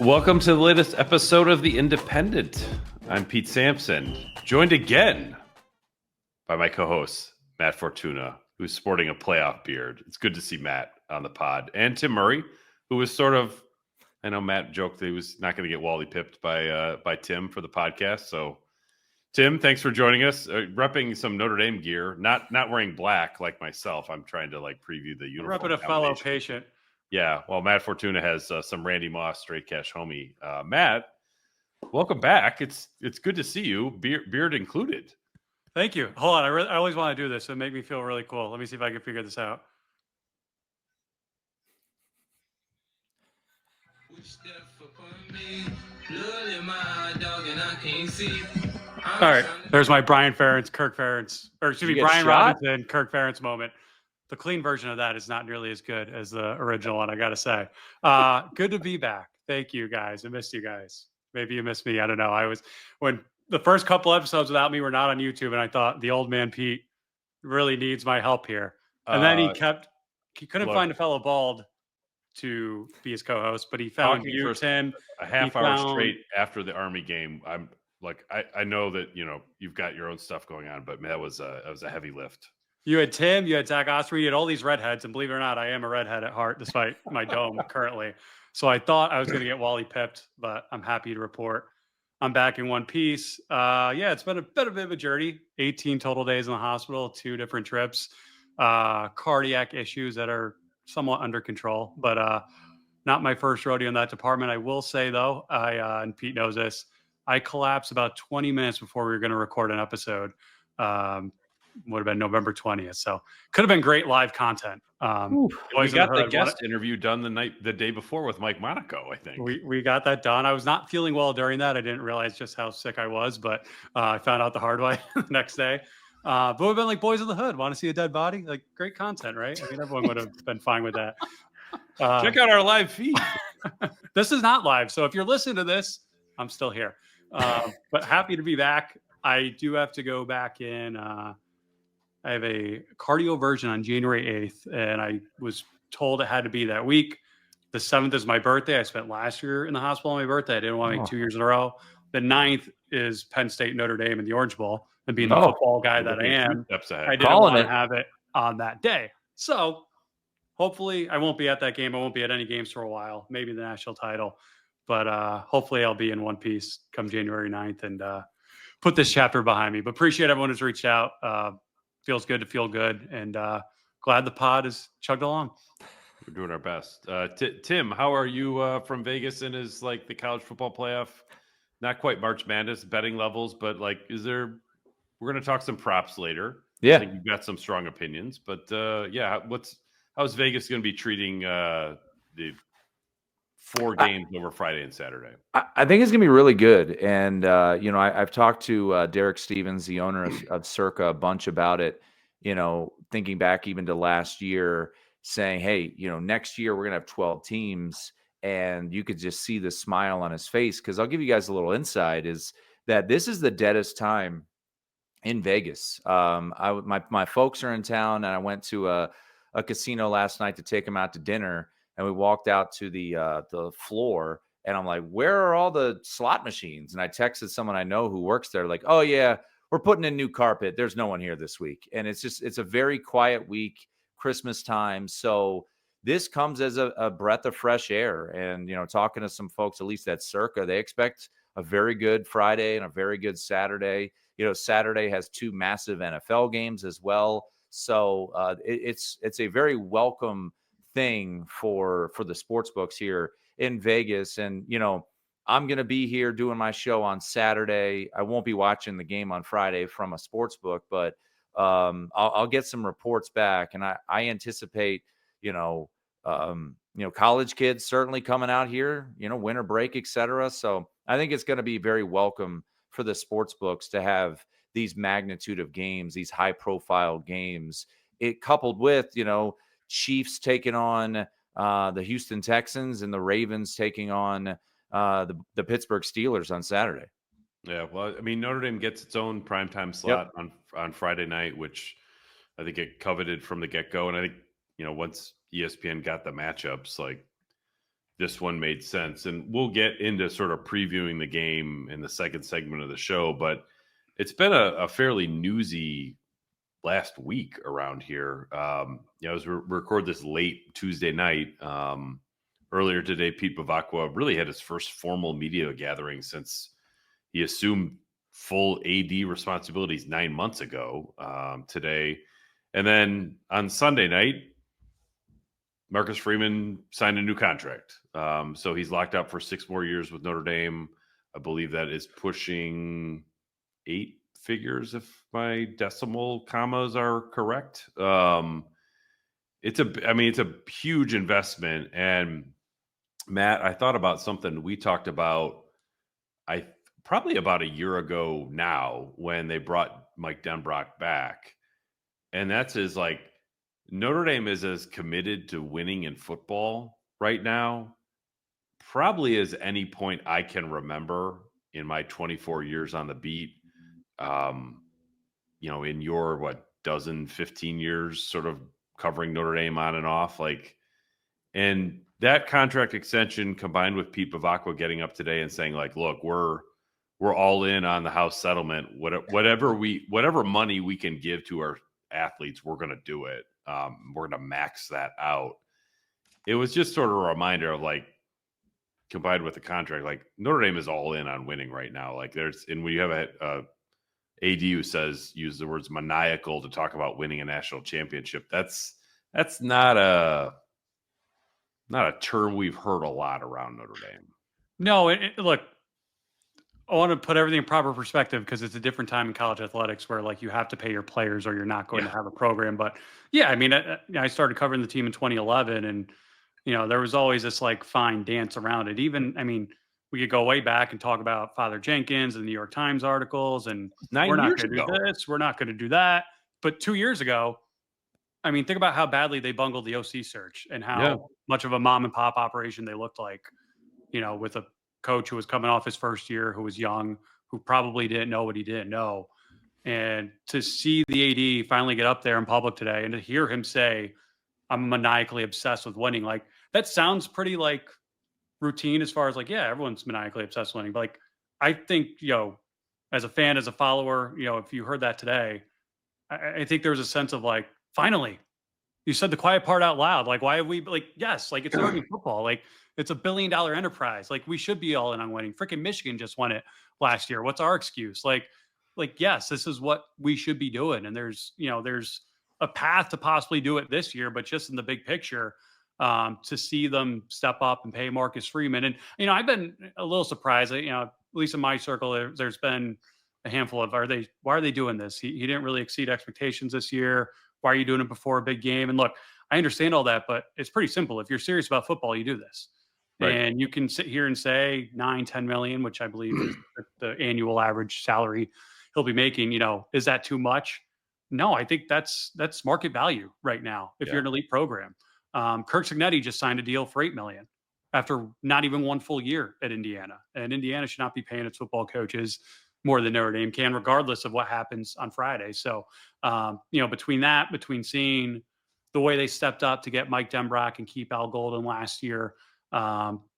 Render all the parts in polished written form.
Welcome to the latest episode of The Independent. I'm Pete Sampson, joined again by my co-host, Matt Fortuna, who's sporting a playoff beard. It's good to see Matt on the pod. And Tim Murray, who was I know Matt joked that he was not going to get Wally pipped by Tim for the podcast. So, Tim, thanks for joining us. Repping some Notre Dame gear, not wearing black like myself. I'm trying to preview the uniform. Repping a fellow patient. Yeah, well, Matt Fortuna has some Randy Moss straight cash homie. Matt, welcome back. It's good to see you, beard included. Thank you. Hold on, I always want to do this. It make me feel really cool. Let me see if I can figure this out. All right, there's my Brian Ferentz, Kirk Ferentz, or excuse me, Brian Robinson, Kirk Ferentz moment. The clean version of that is not nearly as good as the original one, I got to say. Good to be back. Thank you, guys. I missed you guys. Maybe you missed me. I don't know. When the first couple episodes without me were not on YouTube, and I thought the old man Pete really needs my help here. And then he couldn't find a fellow bald to be his co-host, but he found you, Tim. A half hour straight after the Army game. I'm I know that, you've got your own stuff going on, but man, that was a heavy lift. You had Tim, you had Zach Osprey, you had all these redheads, and believe it or not, I am a redhead at heart, despite my dome currently. So I thought I was going to get Wally pipped, but I'm happy to report I'm back in one piece. It's been a bit of a journey. 18 total days in the hospital, 2 different trips, cardiac issues that are somewhat under control, but not my first rodeo in that department. I will say, though, and Pete knows this, I collapsed about 20 minutes before we were going to record an episode. Would have been November 20th. So could have been great live content. We got the guest interview done the day before with Mike Monaco, I think. We got that done. I was not feeling well during that. I didn't realize just how sick I was, but I found out the hard way the next day. But we've been like Boys in the Hood. Want to see a dead body? Like, great content, right? I mean, everyone would have been fine with that. Check out our live feed. This is not live. So if you're listening to this, I'm still here. But happy to be back. I do have to go back in. I have a cardio version on January 8th, and I was told it had to be that week. The 7th is my birthday. I spent last year in the hospital on my birthday. I didn't want to make 2 years in a row. The 9th is Penn State, Notre Dame, and the Orange Bowl. And being the football guy that I am, I didn't want to have it on that day. So hopefully I won't be at that game. I won't be at any games for a while, maybe the national title. But hopefully I'll be in one piece come January 9th and put this chapter behind me. But appreciate everyone who's reached out. Feels good to feel good, and glad the pod is chugged along. We're doing our best. Tim, how are you from Vegas and is the college football playoff? Not quite March Madness betting levels, but we're going to talk some props later. Yeah. I think you've got some strong opinions, but how's Vegas going to be treating the 4 games over Friday and Saturday? I think it's going to be really good. And, I've talked to Derek Stevens, the owner of Circa, a bunch about it, thinking back even to last year, saying, hey, next year we're going to have 12 teams. And you could just see the smile on his face. Because I'll give you guys a little insight is that this is the deadest time in Vegas. My folks are in town, and I went to a casino last night to take them out to dinner. And we walked out to the floor, and I'm like, where are all the slot machines? And I texted someone I know who works there, like, oh, yeah, we're putting in new carpet. There's no one here this week. And it's a very quiet week, Christmas time. So this comes as a breath of fresh air. And, talking to some folks, at least at Circa, they expect a very good Friday and a very good Saturday. Saturday has 2 massive NFL games as well. So it's a very welcome thing for the sports books here in Vegas. And, I'm going to be here doing my show on Saturday. I won't be watching the game on Friday from a sports book, but I'll get some reports back. And I anticipate, college kids certainly coming out here, winter break, et cetera. So I think it's going to be very welcome for the sports books to have these magnitude of games, these high profile games, it coupled with, Chiefs taking on the Houston Texans and the Ravens taking on the Pittsburgh Steelers on Saturday. Yeah, well, I mean, Notre Dame gets its own primetime slot on Friday night, which I think it coveted from the get-go. And I think, once ESPN got the matchups, this one made sense. And we'll get into sort of previewing the game in the second segment of the show, but it's been a fairly newsy last week around here. As we record this late Tuesday night, earlier today, Pete Bavacqua really had his first formal media gathering since he assumed full AD responsibilities 9 months ago today. And then on Sunday night, Marcus Freeman signed a new contract. So he's locked up for 6 more years with Notre Dame. I believe that is pushing 8 figures if my decimal commas are correct. It's a huge investment. And Matt, I thought about something we talked about probably about a year ago now when they brought Mike Denbrock back. And that's Notre Dame is as committed to winning in football right now, probably as any point I can remember in my 24 years on the beat. In your 15 years sort of covering Notre Dame on and off, and that contract extension combined with Pete Bavacqua getting up today and saying look, we're all in on the House settlement. Whatever money we can give to our athletes, we're going to do it. We're going to max that out. It was just sort of a reminder of combined with the contract, Notre Dame is all in on winning right now. And when you have a AD who use the words maniacal to talk about winning a national championship, that's not a term we've heard a lot around Notre Dame. No, look, I want to put everything in proper perspective because it's a different time in college athletics where you have to pay your players or you're not going to have a program. But yeah, I started covering the team in 2011 and, there was always this fine dance around it. Even, we could go way back and talk about Father Jenkins and the New York Times articles and we're not going to do this. We're not going to do that. But 2 years ago, think about how badly they bungled the OC search and how much of a mom and pop operation they looked like, with a coach who was coming off his first year, who was young, who probably didn't know what he didn't know. And to see the AD finally get up there in public today and to hear him say, I'm maniacally obsessed with winning, that sounds pretty routine as far as everyone's maniacally obsessed with winning. But I think, as a fan, as a follower, if you heard that today, I think there was a sense of finally, you said the quiet part out loud. Why have we yes, it's already football. It's a $1 billion enterprise. We should be all in on winning. Freaking Michigan just won it last year. What's our excuse? Yes, this is what we should be doing. And there's a path to possibly do it this year, but just in the big picture, to see them step up and pay Marcus Freeman. And, I've been a little surprised, at least in my circle, there's been a handful of, why are they doing this? He didn't really exceed expectations this year. Why are you doing it before a big game? And look, I understand all that, but it's pretty simple. If you're serious about football, you do this. Right. And you can sit here and say 9-10 million, which I believe is the annual average salary he'll be making. Is that too much? No, I think that's market value right now if you're an elite program. Curt Cignetti just signed a deal for $8 million after not even one full year at Indiana. And Indiana should not be paying its football coaches more than Notre Dame can, regardless of what happens on Friday. So, between seeing the way they stepped up to get Mike Denbrock and keep Al Golden last year,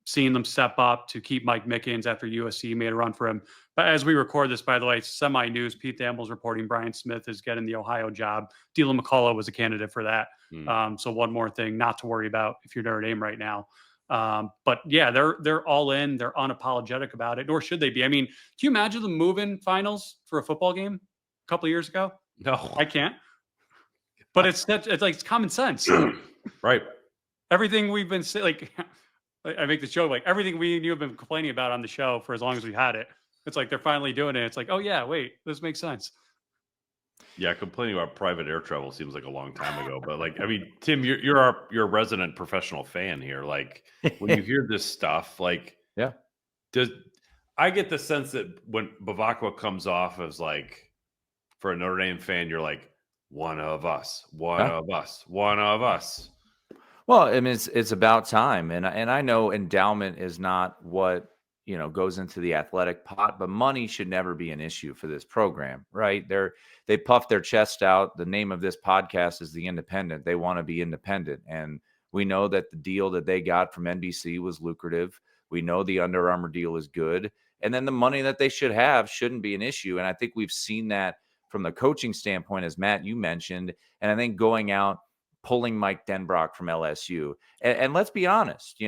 seeing them step up to keep Mike Mickens after USC made a run for him. But as we record this, by the way, semi-news, Pete Thamble's reporting Brian Smith is getting the Ohio job. Dylan McCullough was a candidate for that. So one more thing not to worry about if you're Notre Dame right now. But yeah, they're all in. They're unapologetic about it, nor should they be. Can you imagine them moving finals for a football game a couple of years ago? No, I can't. But it's common sense. Right. Everything we've been saying, I make the joke, everything you have been complaining about on the show for as long as we had it. It's they're finally doing it. It's oh yeah, wait, this makes sense. Yeah, complaining about private air travel seems like a long time ago. But Tim, you're a resident professional fan here. When you hear this stuff, does I get the sense that when Bavacqua comes off as for a Notre Dame fan, you're one of us, one of us, one of us. Well, it's about time, and I know endowment is not what goes into the athletic pot, but money should never be an issue for this program, right? They puff their chest out. The name of this podcast is The Independent. They want to be independent, and We know that the deal that they got from NBC was lucrative. We know the Under Armour deal is good. And then the money that they should have shouldn't be an issue. And I think we've seen that from the coaching standpoint, as Matt, you mentioned. And I think going out, pulling Mike Denbrock from LSU. And let's be honest,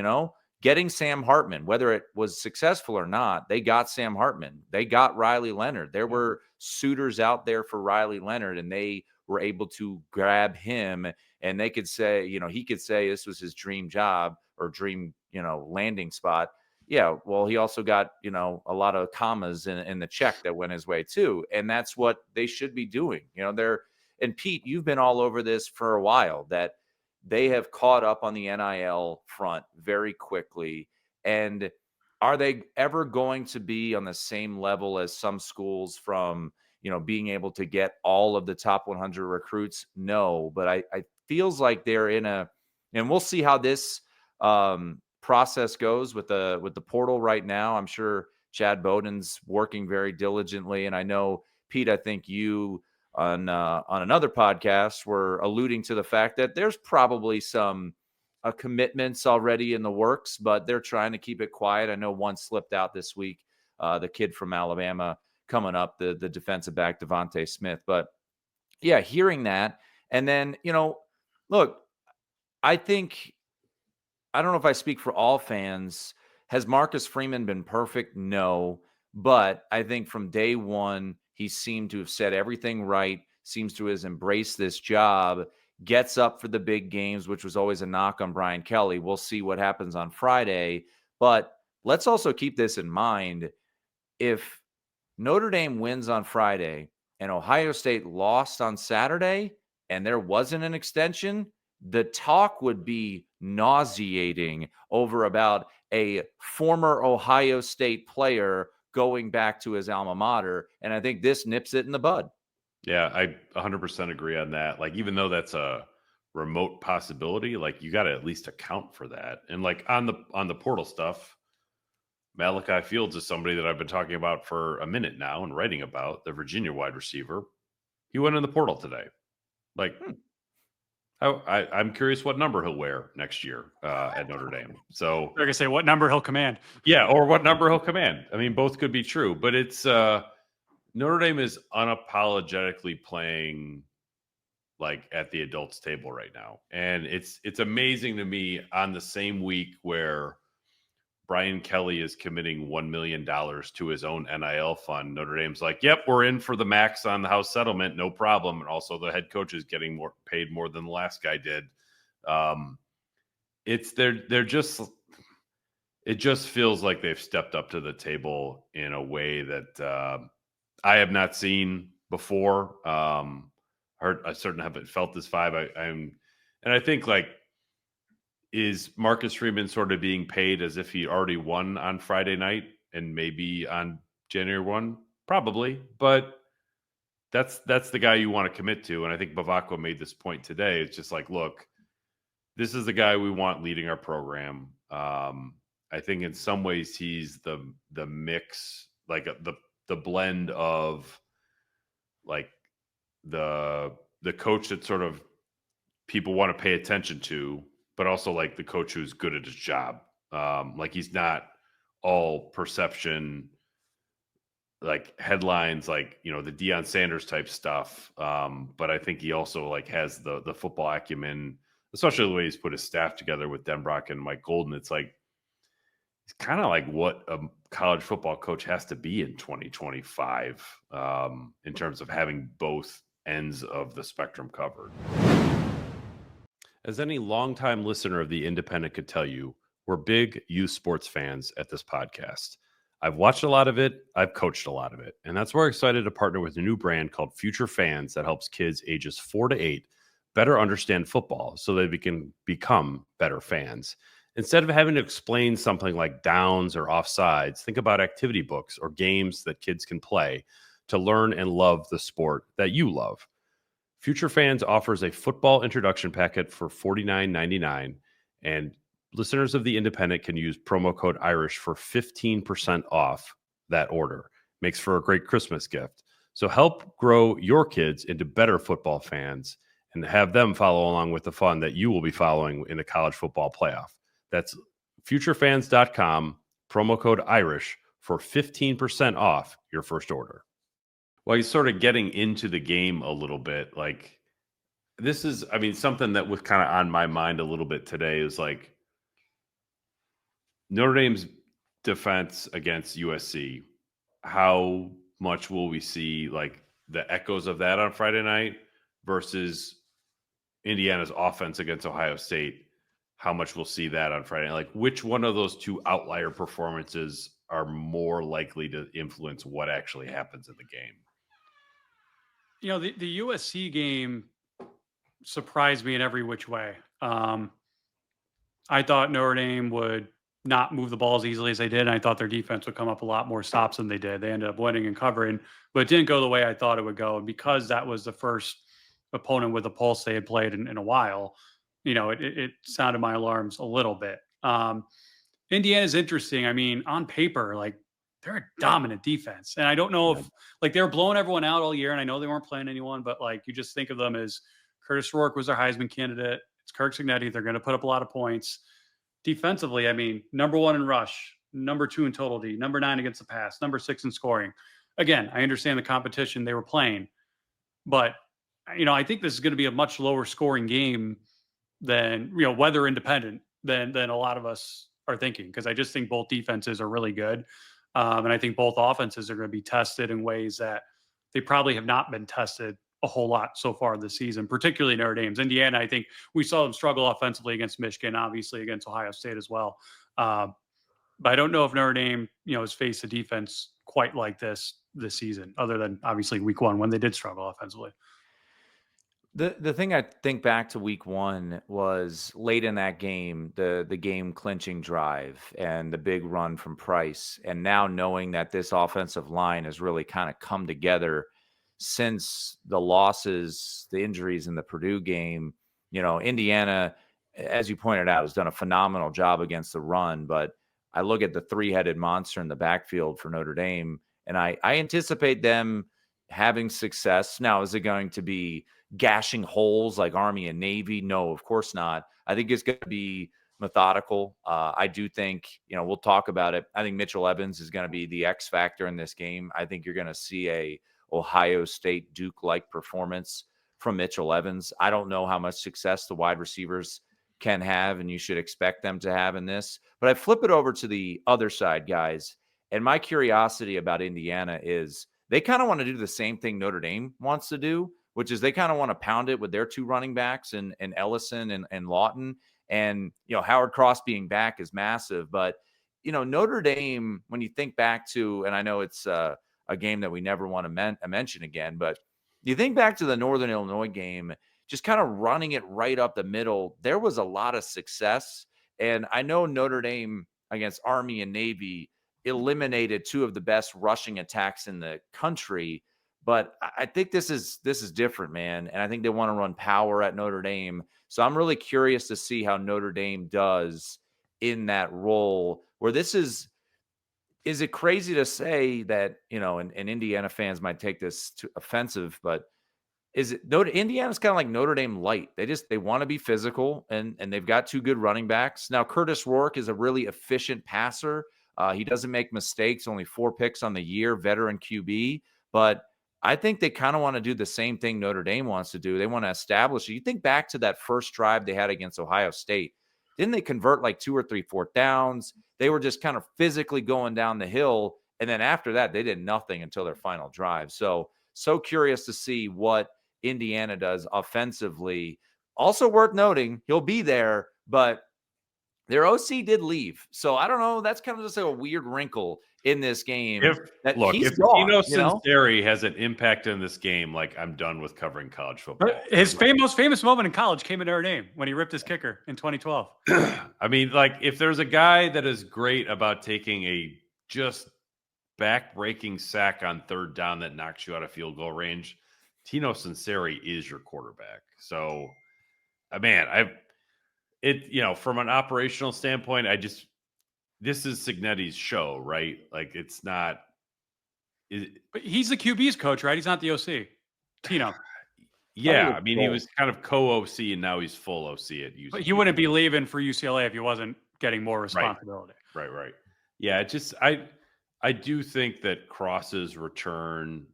getting Sam Hartman, whether it was successful or not, they got Sam Hartman. They got Riley Leonard. There were suitors out there for Riley Leonard, and they were able to grab him. And they could say, he could say this was his dream job or dream, landing spot. Yeah, well, he also got, a lot of commas in the check that went his way too. And that's what they should be doing. And Pete, you've been all over this for a while, that they have caught up on the NIL front very quickly. And are they ever going to be on the same level as some schools from, being able to get all of the top 100 recruits? No, but I feels like they're and we'll see how this process goes with the portal right now. I'm sure Chad Bowden's working very diligently. And I know, Pete, I think you on another podcast were alluding to the fact that there's probably some commitments already in the works, but they're trying to keep it quiet. I know one slipped out this week, the kid from Alabama coming up, the defensive back, Devontae Smith. But yeah, hearing that. And then, look, I don't know if I speak for all fans. Has Marcus Freeman been perfect? No. But I think from day one, he seemed to have said everything right, seems to have embraced this job, gets up for the big games, which was always a knock on Brian Kelly. We'll see what happens on Friday. But let's also keep this in mind. If Notre Dame wins on Friday and Ohio State lost on Saturday and there wasn't an extension, the talk would be nauseating over about a former Ohio State player going back to his alma mater. And I think this nips it in the bud. Yeah, I 100% agree on that. Like, even though that's a remote possibility, like, you got to at least account for that. And like on the portal stuff, Malachi Fields is somebody that I've been talking about for a minute now and writing about, the Virginia wide receiver. He went in the portal today. Like, I'm curious what number he'll wear next year at Notre Dame. So they're gonna say what number he'll command. Yeah, or what number he'll command. I mean, both could be true, but it's Notre Dame is unapologetically playing like at the adults table right now. And it's amazing to me, on the same week where Brian Kelly is committing $1 million to his own NIL fund, Notre Dame's like, yep, we're in for the max on the house settlement, no problem. And also the head coach is getting paid more than the last guy did. It just feels like they've stepped up to the table in a way that I have not seen before. I certainly haven't felt this vibe. And I think, like, is Marcus Freeman sort of being paid as if he already won on Friday night and maybe on January 1? Probably, but that's the guy you want to commit to. And I think Bavacqua made this point today. It's just like, look, this is the guy we want leading our program. I think in some ways he's the mix, like the blend of like the coach that sort of people want to pay attention to, but also like the coach who's good at his job. Like, he's not all perception, like headlines, like, the Deion Sanders type stuff. But I think he also like has the football acumen, especially the way he's put his staff together with Denbrock and Mike Golden. It's like, it's kind of like what a college football coach has to be in 2025 in terms of having both ends of the spectrum covered. As any longtime listener of The Independent could tell you, we're big youth sports fans at this podcast. I've watched a lot of it. I've coached a lot of it. And that's why we're excited to partner with a new brand called Future Fans that helps kids ages 4 to 8 better understand football so they can become better fans. Instead of having to explain something like downs or offsides, think about activity books or games that kids can play to learn and love the sport that you love. Future Fans offers a football introduction packet for $49.99, and listeners of The Independent can use promo code IRISH for 15% off that order. Makes for a great Christmas gift. So help grow your kids into better football fans and have them follow along with the fun that you will be following in the college football playoff. That's futurefans.com, promo code Irish for 15% off your first order. Well, he's sort of getting into the game a little bit. Like, this is, I mean, something that was kind of on my mind a little bit today is like Notre Dame's defense against USC. How much will we see like the echoes of that on Friday night versus Indiana's offense against Ohio State? How much we'll see that on Friday night? Like, which one of those two outlier performances are more likely to influence what actually happens in the game? You know, the USC game surprised me in every which way. I thought Notre Dame would not move the ball as easily as they did. And I thought their defense would come up a lot more stops than they did. They ended up winning and covering, but it didn't go the way I thought it would go. And because that was the first opponent with a pulse they had played in a while, you know, it sounded my alarms a little bit. Indiana's interesting. I mean, on paper, like, they're a dominant defense. And I don't know if, like, they were blowing everyone out all year, and I know they weren't playing anyone, but, like, you just think of them as Kurtis Rourke was their Heisman candidate. It's Curt Cignetti. They're going to put up a lot of points. Defensively, I mean, number 1 in rush, number 2 in total D, number 9 against the pass, number 6 in scoring. Again, I understand the competition they were playing, but, you know, I think this is going to be a much lower scoring game than, you know, weather independent than a lot of us are thinking, because I just think both defenses are really good. And I think both offenses are going to be tested in ways that they probably have not been tested a whole lot so far this season, particularly Notre Dame's. Indiana, I think we saw them struggle offensively against Michigan, obviously against Ohio State as well. But I don't know if Notre Dame, you know, has faced a defense quite like this season, other than obviously week 1 when they did struggle offensively. The thing I think back to week 1 was late in that game, the game clinching drive and the big run from Price. And now knowing that this offensive line has really kind of come together since the losses, the injuries in the Purdue game. You know, Indiana, as you pointed out, has done a phenomenal job against the run. But I look at the 3-headed monster in the backfield for Notre Dame, and I anticipate them having success. Now, is it going to be gashing holes like Army and Navy? No, of course not. I think it's going to be methodical. I do think, you know, we'll talk about it. I think Mitchell Evans is going to be the X factor in this game. I think you're going to see a Ohio State Duke-like performance from Mitchell Evans. I don't know how much success the wide receivers can have, and you should expect them to have in this. But I flip it over to the other side, guys. And my curiosity about Indiana is they kind of want to do the same thing Notre Dame wants to do, which is they kind of want to pound it with their 2 running backs and Ellison and Lawton. And, you know, Howard Cross being back is massive. But, you know, Notre Dame, when you think back to, and I know it's a game that we never want to mention again, but you think back to the Northern Illinois game, just kind of running it right up the middle, there was a lot of success. And I know Notre Dame against Army and Navy eliminated 2 of the best rushing attacks in the country. But I think this is different, man. And I think they want to run power at Notre Dame. So I'm really curious to see how Notre Dame does in that role, where this is it crazy to say that, you know, and Indiana fans might take this to offensive, but Indiana's kind of like Notre Dame light. They want to be physical, and they've got 2 good running backs. Now, Kurtis Rourke is a really efficient passer. He doesn't make mistakes, only 4 picks on the year, veteran QB. But I think they kind of want to do the same thing Notre Dame wants to do. They want to establish it. You think back to that first drive they had against Ohio State. Didn't they convert like 2 or 3 4th downs? They were just kind of physically going down the hill. And then after that, they did nothing until their final drive. So curious to see what Indiana does offensively. Also worth noting, he'll be there, but their OC did leave. So I don't know. That's kind of just like a weird wrinkle in this game. If gone, Tino Sinceri has an impact in this game, like, I'm done with covering college football. His most famous moment in college came in Notre Dame when he ripped his kicker in 2012. I mean, like, if there's a guy that is great about taking a just back-breaking sack on 3rd down that knocks you out of field goal range, Tino Sinceri is your quarterback. So, man, you know, from an operational standpoint, this is Cignetti's show, right? Like, it's not. But he's the QB's coach, right? He's not the OC. Tino. Yeah, I mean, he was kind of co-OC, and now he's full OC at UCLA. But he wouldn't be leaving for UCLA if he wasn't getting more responsibility. Right. Yeah, it just I do think that Cross's return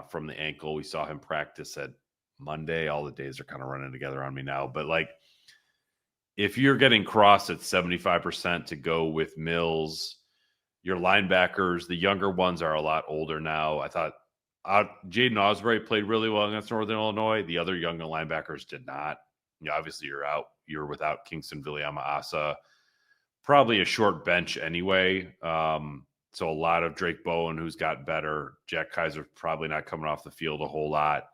from the ankle, we saw him practice at Monday. All the days are kind of running together on me now, but like if you're getting Cross at 75% to go with Mills, your linebackers, the younger ones are a lot older now. I thought Jaden Osbury played really well against Northern Illinois. The other younger linebackers did not. Obviously, you're without Kingston Viliama-Asa. Probably a short bench anyway. So a lot of Drake Bowen, who's got better. Jack Kaiser probably not coming off the field a whole lot.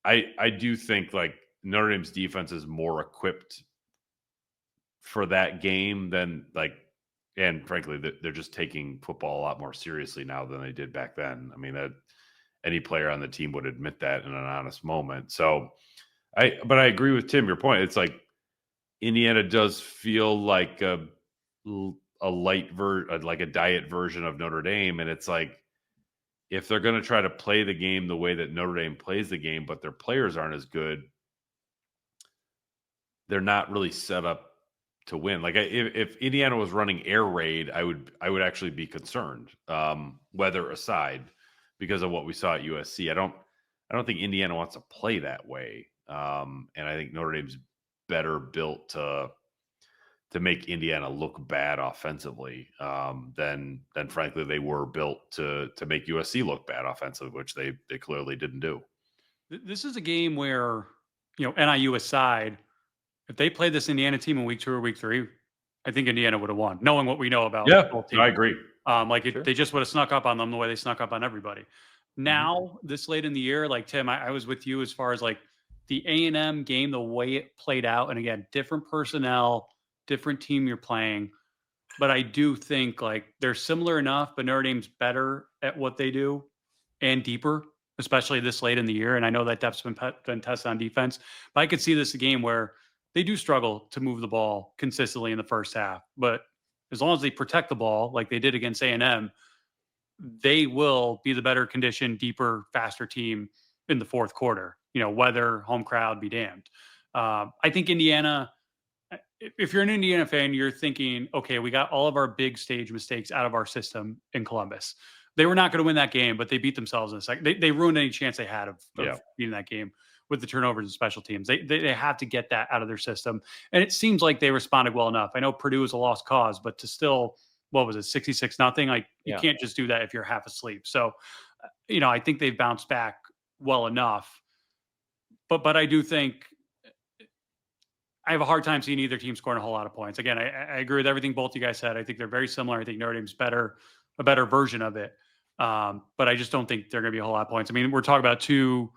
I do think like Notre Dame's defense is more equipped for that game than like, and frankly, they're just taking football a lot more seriously now than they did back then. I mean, that any player on the team would admit that in an honest moment. So but I agree with Tim, your point. It's like Indiana does feel like a light like a diet version of Notre Dame. And it's like, if they're going to try to play the game the way that Notre Dame plays the game, but their players aren't as good, they're not really set up to win. Like if Indiana was running air raid, I would actually be concerned, weather aside, because of what we saw at USC. I don't think Indiana wants to play that way. And I think Notre Dame's better built to make Indiana look bad offensively than frankly they were built to make USC look bad offensively, which they clearly didn't do. This is a game where, NIU aside, if they played this Indiana team in week 2 or week 3, I think Indiana would have won, knowing what we know about both teams. I agree. They just would have snuck up on them the way they snuck up on everybody. Now, this late in the year, like Tim, I was with you as far as like the A&M game, the way it played out. And again, different personnel, different team you're playing. But I do think like they're similar enough, but Notre Dame's better at what they do and deeper, especially this late in the year. And I know that depth's been tested on defense, but I could see this a game where they do struggle to move the ball consistently in the first half. But as long as they protect the ball like they did against A&M, they will be the better conditioned, deeper, faster team in the fourth quarter. Weather, home crowd, be damned. I think Indiana, if you're an Indiana fan, you're thinking, okay, we got all of our big stage mistakes out of our system in Columbus. They were not going to win that game, but they beat themselves in a second. They ruined any chance they had of beating that game with the turnovers and special teams. They have to get that out of their system. And it seems like they responded well enough. I know Purdue is a lost cause, but to still, what was it, 66-0? Like you can't just do that if you're half asleep. So, I think they've bounced back well enough. But I do think I have a hard time seeing either team scoring a whole lot of points. Again, I agree with everything both you guys said. I think they're very similar. I think Notre Dame's a better version of it. But I just don't think they're going to be a whole lot of points. I mean, we're talking about 2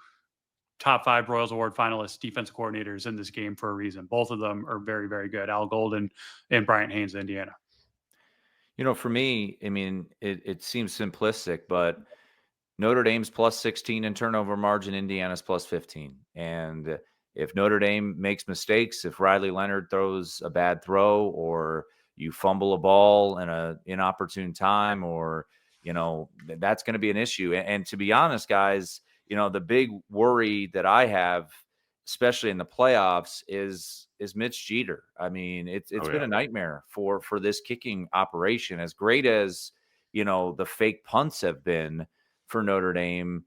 top 5 Broyles Award finalists, defensive coordinators in this game for a reason. Both of them are very, very good. Al Golden and Bryant Haynes, Indiana. For me, I mean, it seems simplistic, but Notre Dame's plus 16 in turnover margin, Indiana's plus 15. And if Notre Dame makes mistakes, if Riley Leonard throws a bad throw, or you fumble a ball in an inopportune time, or, that's going to be an issue. And to be honest, guys, the big worry that I have, especially in the playoffs, is Mitch Jeter. I mean, it's been a nightmare for this kicking operation. As great as, the fake punts have been for Notre Dame,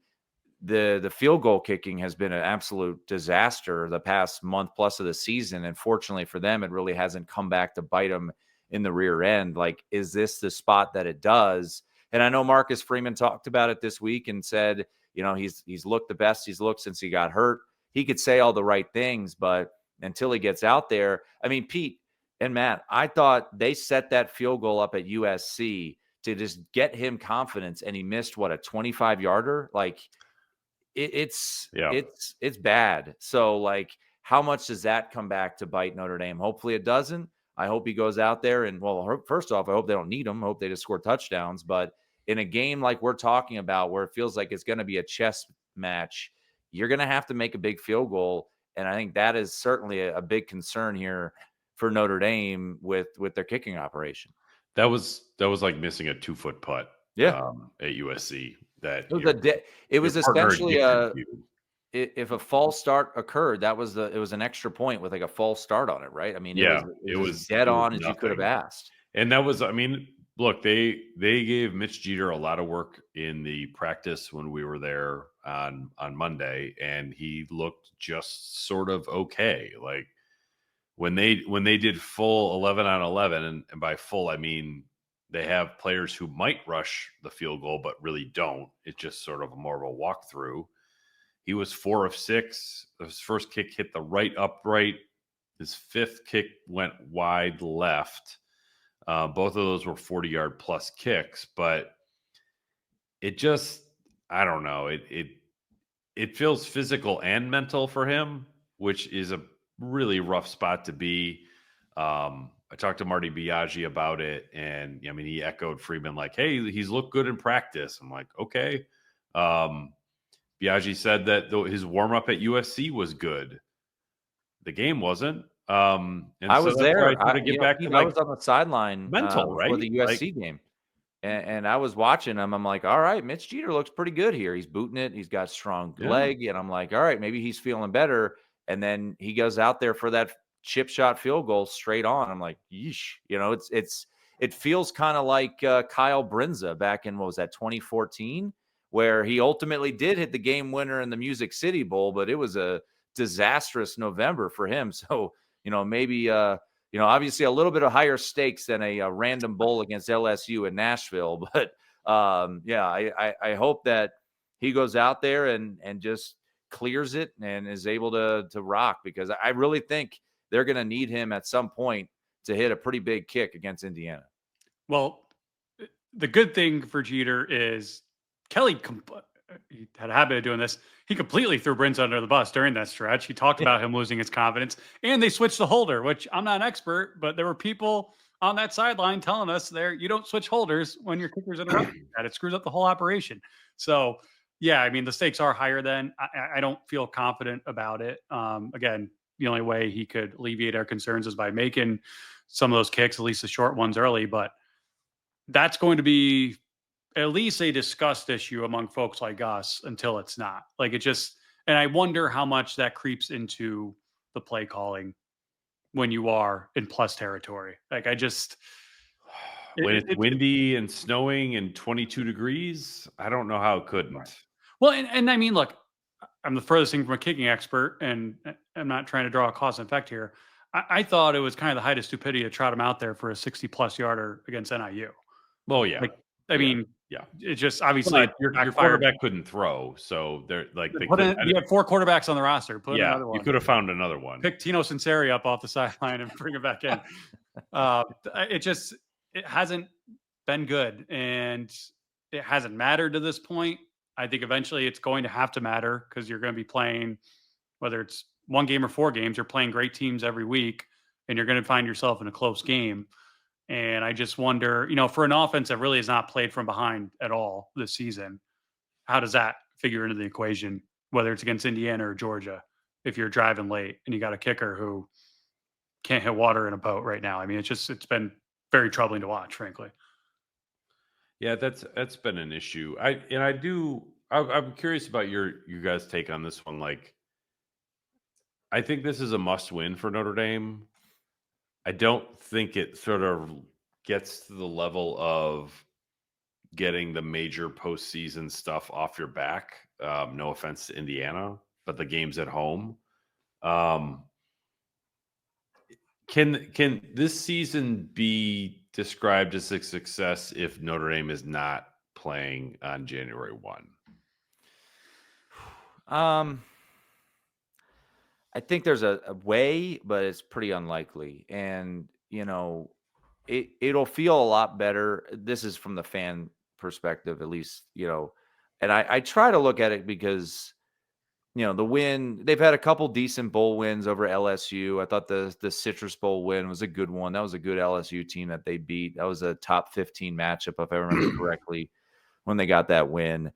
the field goal kicking has been an absolute disaster the past month plus of the season. And fortunately for them, it really hasn't come back to bite them in the rear end. Like, is this the spot that it does? And I know Marcus Freeman talked about it this week and said, he's looked the best he's looked since he got hurt. He could say all the right things, but until he gets out there, I mean, Pete and Matt, I thought they set that field goal up at USC to just get him confidence, and he missed a 25-yarder. Like it's bad. So like, how much does that come back to bite Notre Dame? Hopefully it doesn't. I hope he goes out there and, well, first off, I hope they don't need him. I hope they just score touchdowns. But in a game like we're talking about, where it feels like it's going to be a chess match, you're going to have to make a big field goal. And I think that is certainly a big concern here for Notre Dame with their kicking operation. That was like missing a 2-foot putt. At USC. That it was essentially if a false start occurred, it was an extra point with like a false start on it, right? I mean, it was as dead on as you could have asked. And that was, I mean, look, they gave Mitch Jeter a lot of work in the practice when we were there on Monday, and he looked just sort of okay. Like when they did full 11 on 11, and by full I mean they have players who might rush the field goal but really don't. It's just sort of more of a walkthrough. He was 4 of 6. His first kick hit the right upright. His fifth kick went wide left. Both of those were 40-yard plus kicks, but it just, I don't know. It feels physical and mental for him, which is a really rough spot to be. I talked to Marty Biaggi about it, and I mean, he echoed Freeman like, "Hey, he's looked good in practice." I'm like, okay. Biaggi said that his warm up at USC was good. The game wasn't. And I was there. I get back to I was on the sideline mental, right? for the USC game. And I was watching him. I'm like, all right, Mitch Jeter looks pretty good here. He's booting it. He's got strong leg. And I'm like, all right, maybe he's feeling better. And then he goes out there for that chip shot field goal straight on. I'm like, yeesh. You know, it feels kind of like Kyle Brinza back in, what was that, 2014, where he ultimately did hit the game winner in the Music City Bowl, but it was a disastrous November for him. So, you know, maybe obviously a little bit of higher stakes than a random bowl against LSU in Nashville. But I hope that he goes out there and just clears it and is able to rock, because I really think they're going to need him at some point to hit a pretty big kick against Indiana. Well, the good thing for Jeter is Kelly he had a habit of doing this. He completely threw Brinza under the bus during that stretch. He talked about him losing his confidence, and they switched the holder, which I'm not an expert, but there were people on that sideline telling us you don't switch holders when your kicker's in a run. It screws up the whole operation. So, yeah, I mean, the stakes are higher then. I don't feel confident about it. Again, the only way he could alleviate our concerns is by making some of those kicks, at least the short ones, early, but that's going to be at least a discussed issue among folks like us until it's not. Like, it just, and I wonder how much that creeps into the play calling when you are in plus territory. Like, I just, when it's windy and snowing and 22 degrees, I don't know how it couldn't. Right. Well, and I mean, look, I'm the furthest thing from a kicking expert, and I'm not trying to draw a cause and effect here. I thought it was kind of the height of stupidity to trot him out there for a 60-plus yarder against NIU. Well, yeah. Like, I mean, it's just obviously your quarterback couldn't throw, so they're like you had 4 quarterbacks on the roster. Put another one. You could have found another one. Pick Tino Sinceri up off the sideline and bring him back in. It hasn't been good, and it hasn't mattered to this point. I think eventually it's going to have to matter, because you're going to be playing, whether it's 1 game or 4 games, you're playing great teams every week, and you're going to find yourself in a close game. And I just wonder, for an offense that really has not played from behind at all this season, how does that figure into the equation, whether it's against Indiana or Georgia, if you're driving late and you got a kicker who can't hit water in a boat right now? I mean, it's been very troubling to watch, frankly. Yeah, that's been an issue. I'm curious about your guys' take on this one. Like, I think this is a must win for Notre Dame. I don't think it sort of gets to the level of getting the major postseason stuff off your back. No offense to Indiana, but the game's at home. Can this season be described as a success if Notre Dame is not playing on January 1? I think there's a way, but it's pretty unlikely. And, it'll feel a lot better. This is from the fan perspective, at least, and I try to look at it because, the win, they've had a couple decent bowl wins over LSU. I thought the Citrus Bowl win was a good one. That was a good LSU team that they beat. That was a top 15 matchup, if I remember correctly, when they got that win.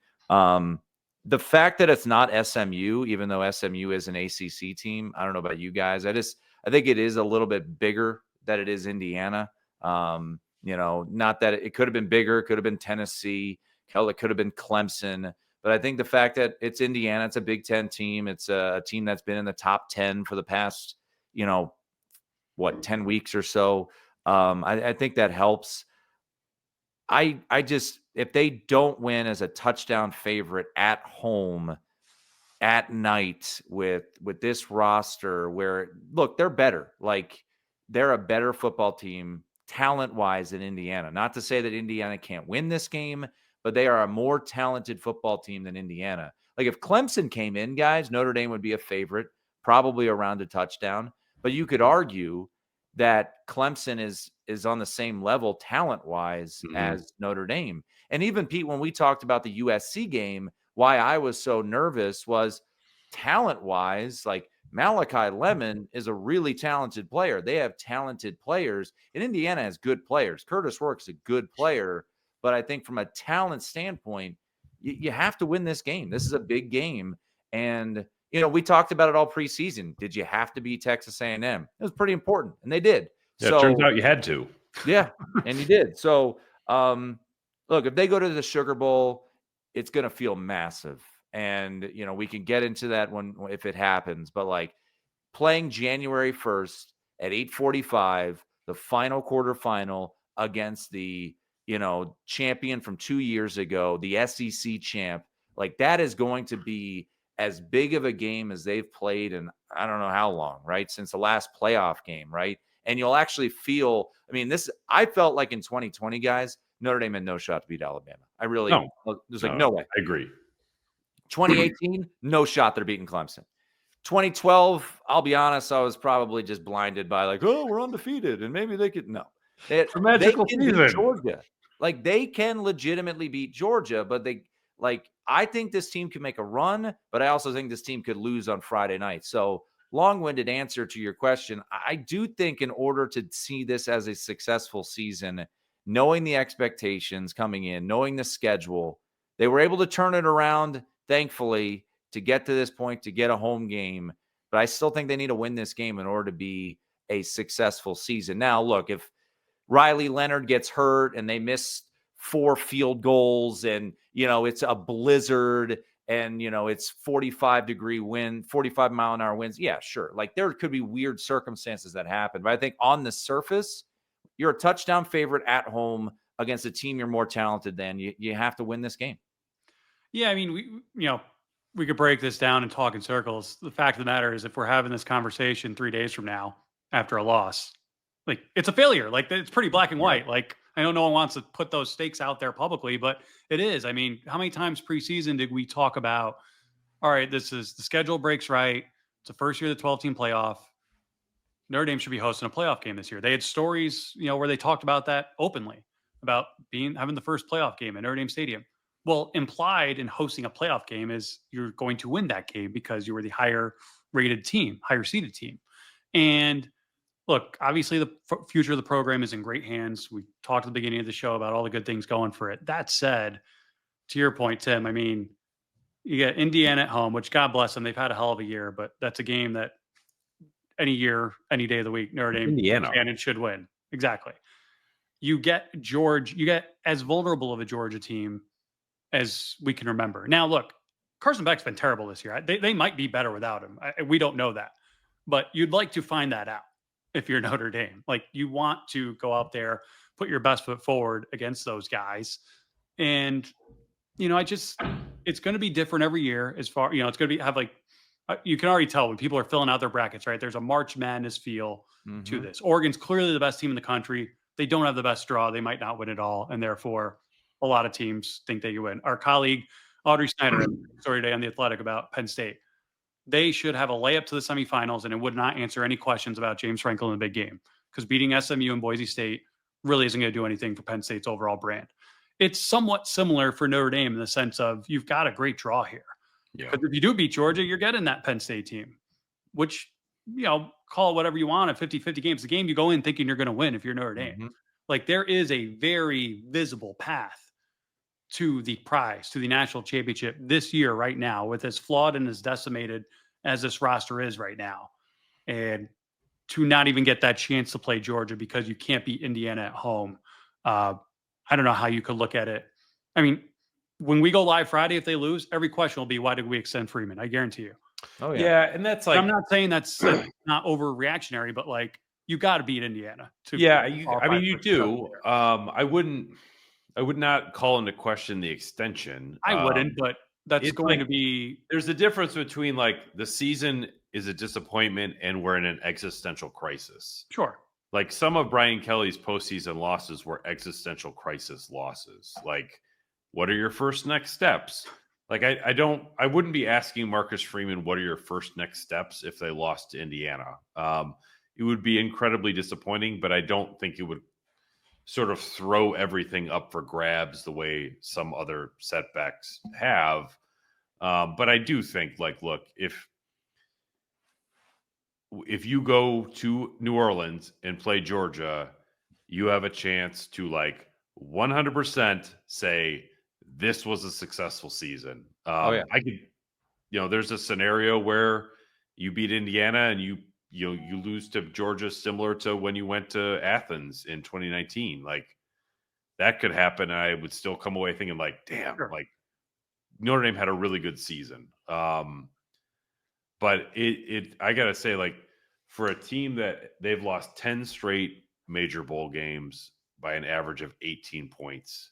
The fact that it's not SMU, even though SMU is an ACC team, I don't know about you guys. I think it is a little bit bigger that it is Indiana. Not that it could have been bigger. It could have been Tennessee. Hell, it could have been Clemson. But I think the fact that it's Indiana, it's a Big Ten team. It's a team that's been in the top 10 for the past, 10 weeks or so. I think that helps. I just, if they don't win as a touchdown favorite at home at night with this roster where, look, they're better. Like, they're a better football team talent-wise than Indiana. Not to say that Indiana can't win this game, but they are a more talented football team than Indiana. Like, if Clemson came in, guys, Notre Dame would be a favorite, probably around a touchdown. But you could argue that Clemson is on the same level talent-wise as Notre Dame. And even, Pete, when we talked about the USC game, why I was so nervous was talent-wise, like, Malachi Lemon is a really talented player. They have talented players. And Indiana has good players. Kurtis Rourke is a good player. But I think from a talent standpoint, you have to win this game. This is a big game. And, we talked about it all preseason. Did you have to beat Texas A&M? It was pretty important, and they did. Yeah, so, it turns out you had to. Yeah, and you did. So, look, if they go to the Sugar Bowl, it's going to feel massive. And, we can get into that if it happens. But, like, playing January 1st at 8:45, the final quarterfinal against the, champion from 2 years ago, the SEC champ, like, that is going to be as big of a game as they've played in I don't know how long, right? Since the last playoff game, right? And you'll actually feel, I felt like in 2020, guys, Notre Dame had no shot to beat Alabama. There's no way. I agree. 2018, no shot they're beating Clemson. 2012, I'll be honest, I was probably just blinded by like, oh, we're undefeated, and maybe they could. No, they can beat Georgia. Like, they can legitimately beat Georgia, but I think this team can make a run, but I also think this team could lose on Friday night. So, long-winded answer to your question, I do think in order to see this as a successful season, knowing the expectations coming in, knowing the schedule, they were able to turn it around, thankfully, to get to this point, to get a home game. But I still think they need to win this game in order to be a successful season. Now, look, if Riley Leonard gets hurt and they miss 4 field goals and, it's a blizzard and, it's 45-degree wind, 45-mile-an-hour winds, yeah, sure. Like, there could be weird circumstances that happen. But I think on the surface, you're a touchdown favorite at home against a team you're more talented than. You have to win this game. Yeah, we could break this down and talk in circles. The fact of the matter is, if we're having this conversation 3 days from now after a loss, like, it's a failure. Like, it's pretty black and white. Like, I know no one wants to put those stakes out there publicly, but it is. How many times preseason did we talk about, all right, this is the schedule breaks right. It's the first year of the 12-team playoff. Notre Dame should be hosting a playoff game this year. They had stories, where they talked about that openly, about having the first playoff game at Notre Dame Stadium. Well, implied in hosting a playoff game is you're going to win that game because you were the higher rated team, higher seeded team. And look, obviously the future of the program is in great hands. We talked at the beginning of the show about all the good things going for it. That said, to your point, Tim, you get Indiana at home, which God bless them. They've had a hell of a year, but that's a game that any year, any day of the week, Notre Dame Indiana should win. Exactly. You get as vulnerable of a Georgia team as we can remember. Now, look, Carson Beck's been terrible this year. They might be better without him. We don't know that. But you'd like to find that out if you're Notre Dame. Like, you want to go out there, put your best foot forward against those guys. And, it's going to be different every year as far, it's going to be, you can already tell when people are filling out their brackets, right? There's a March Madness feel to this. Oregon's clearly the best team in the country. They don't have the best draw. They might not win it all. And therefore, a lot of teams think they can win. Our colleague, Audrey Snyder, had a story today on The Athletic about Penn State. They should have a layup to the semifinals, and it would not answer any questions about James Franklin in the big game, because beating SMU and Boise State really isn't going to do anything for Penn State's overall brand. It's somewhat similar for Notre Dame in the sense of you've got a great draw here. Yeah. Because if you do beat Georgia, you're getting that Penn State team, which, call it whatever you want, a 50-50 game. It's the game you go in thinking you're going to win if you're Notre Dame. Mm-hmm. Like, there is a very visible path to the prize, to the national championship this year right now, with as flawed and as decimated as this roster is right now. And to not even get that chance to play Georgia because you can't beat Indiana at home, I don't know how you could look at it. when we go live Friday, if they lose, every question will be, why did we extend Freeman? I guarantee you. Oh Yeah, and that's I'm like, not saying that's not overreactionary, but like you got to beat Indiana. yeah, to I qualify mean, for you a discussion do. there. I would not call into question the extension. I wouldn't, but that's it's going like- to be. There's a difference between like the season is a disappointment and we're in an existential crisis. Sure. Like some of Brian Kelly's postseason losses were existential crisis losses. Like, what are your first next steps? Like, I wouldn't be asking Marcus Freeman, what are your first next steps if they lost to Indiana? It would be incredibly disappointing, but I don't think it would sort of throw everything up for grabs the way some other setbacks have. But I do think, like, look, if you go to New Orleans and play Georgia, you have a chance to like 100% say this was a successful season. I could, there's a scenario where you beat Indiana and you lose to Georgia, similar to when you went to Athens in 2019. Like that could happen. And I would still come away thinking like, damn, Sure. like Notre Dame had a really good season. But I gotta say, like, for a team that they've lost 10 straight major bowl games by an average of 18 points.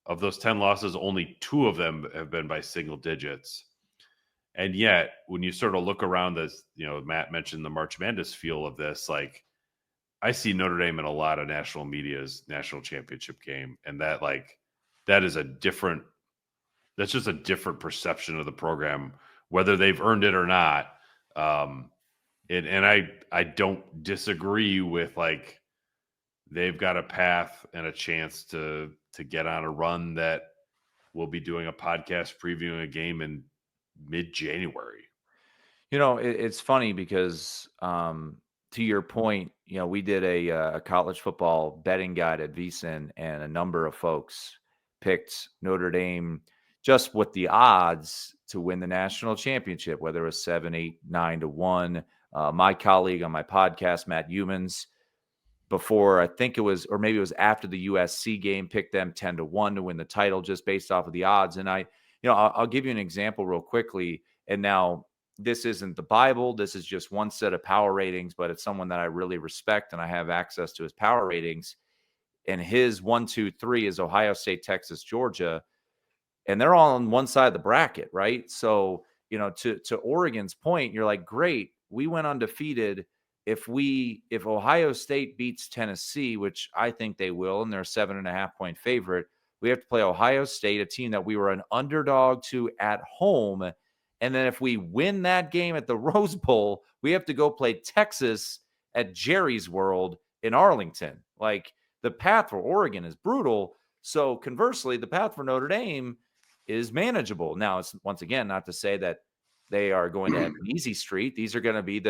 Of those 10 losses, only 2 of them have been by single digits. And yet, when you sort of look around this, Matt mentioned the March Madness feel of this, like, I see Notre Dame in a lot of national media's national championship game. And that is that's just a different perception of the program, whether they've earned it or not. And I don't disagree with like they've got a path and a chance to get on a run that we'll be doing a podcast previewing a game in mid-January. It's funny because to your point, we did a college football betting guide at VSiN, and a number of folks picked Notre Dame just with the odds to win the national championship, whether it was 7, 8, 9 to 1. My colleague on my podcast, Matt Humans, before I think it was, or maybe it was after the USC game, picked them 10 to 1 to win the title just based off of the odds. And I'll give you an example real quickly. And now this isn't the Bible. This is just one set of power ratings, but it's someone that I really respect and I have access to his power ratings. And his 1, 2, 3 is Ohio State, Texas, Georgia. And they're all on one side of the bracket, right? So, to Oregon's point, you're like, great, we went undefeated. If Ohio State beats Tennessee, which I think they will, and they're a 7.5-point favorite, we have to play Ohio State, a team that we were an underdog to at home. And then if we win that game at the Rose Bowl, we have to go play Texas at Jerry's World in Arlington. Like, the path for Oregon is brutal. So conversely, the path for Notre Dame is manageable. Now, it's once again not to say that they are going to have an easy street. These are going to be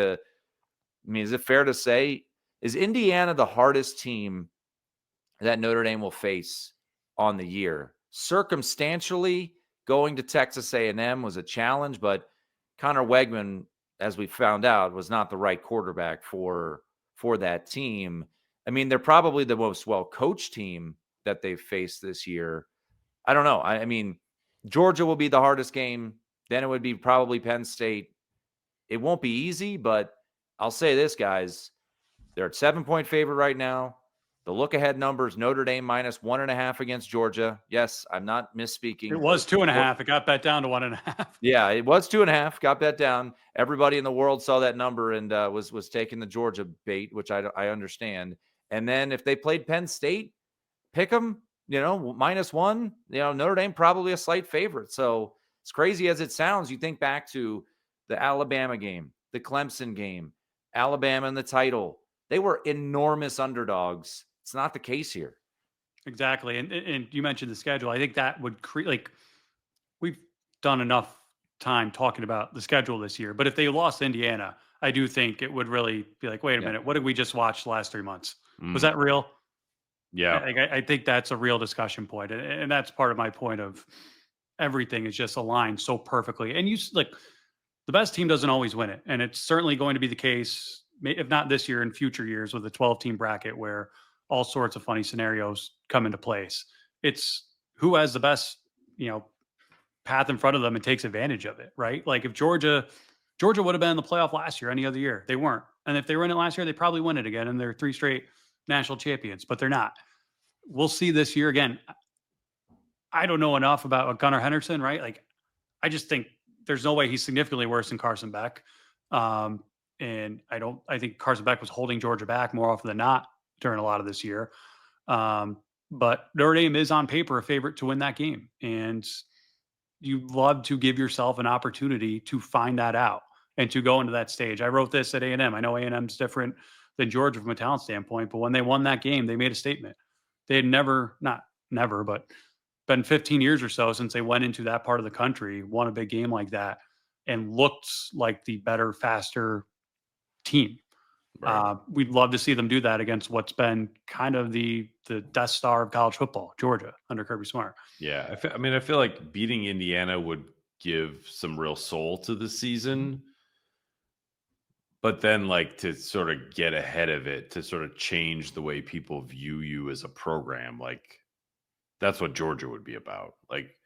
is it fair to say, is Indiana the hardest team that Notre Dame will face on the year? Circumstantially, going to Texas A&M was a challenge, but Connor Wegman, as we found out, was not the right quarterback for that team. I mean, they're probably the most well-coached team that they've faced this year. I don't know. I mean, Georgia will be the hardest game. Then it would be probably Penn State. It won't be easy, but I'll say this, guys. They're at 7-point favorite right now. The look-ahead numbers, Notre Dame minus 1.5 against Georgia. Yes, I'm not misspeaking. It was 2.5. It got bet down to 1.5. Yeah, it was 2.5. Got bet down. Everybody in the world saw that number and was taking the Georgia bait, which I understand. And then if they played Penn State, pick them, -1. Notre Dame probably a slight favorite. So as crazy as it sounds, you think back to the Alabama game, the Clemson game, Alabama in the title. They were enormous underdogs. It's not the case here. Exactly. And you mentioned the schedule. I think that would create, we've done enough time talking about the schedule this year, but if they lost Indiana, I do think it would really be like, wait a minute, what did we just watch the last 3 months? Was that real? Yeah. I think that's a real discussion point. And that's part of my point of everything is just aligned so perfectly. And the best team doesn't always win it. And it's certainly going to be the case, if not this year, in future years with a 12-team bracket where all sorts of funny scenarios come into place. It's who has the best, path in front of them and takes advantage of it, right? Like if Georgia would have been in the playoff last year, any other year, they weren't. And if they were in it last year, they probably win it again. And they're 3 straight national champions, but they're not. We'll see this year again. I don't know enough about Gunnar Henderson, right? Like, I just think there's no way he's significantly worse than Carson Beck. And I think Carson Beck was holding Georgia back more often than not during a lot of this year. But Notre Dame is on paper a favorite to win that game. And you love to give yourself an opportunity to find that out and to go into that stage. I wrote this at A&M. I know A&M's different than Georgia from a talent standpoint, but when they won that game, they made a statement. They had not never, but been 15 years or so since they went into that part of the country, won a big game like that, and looked like the better, faster team. Right. We'd love to see them do that against what's been kind of the Death Star of college football, Georgia, under Kirby Smart. Yeah, I feel like beating Indiana would give some real soul to the season. But then, like, to sort of get ahead of it, to sort of change the way people view you as a program, like, that's what Georgia would be about. Like,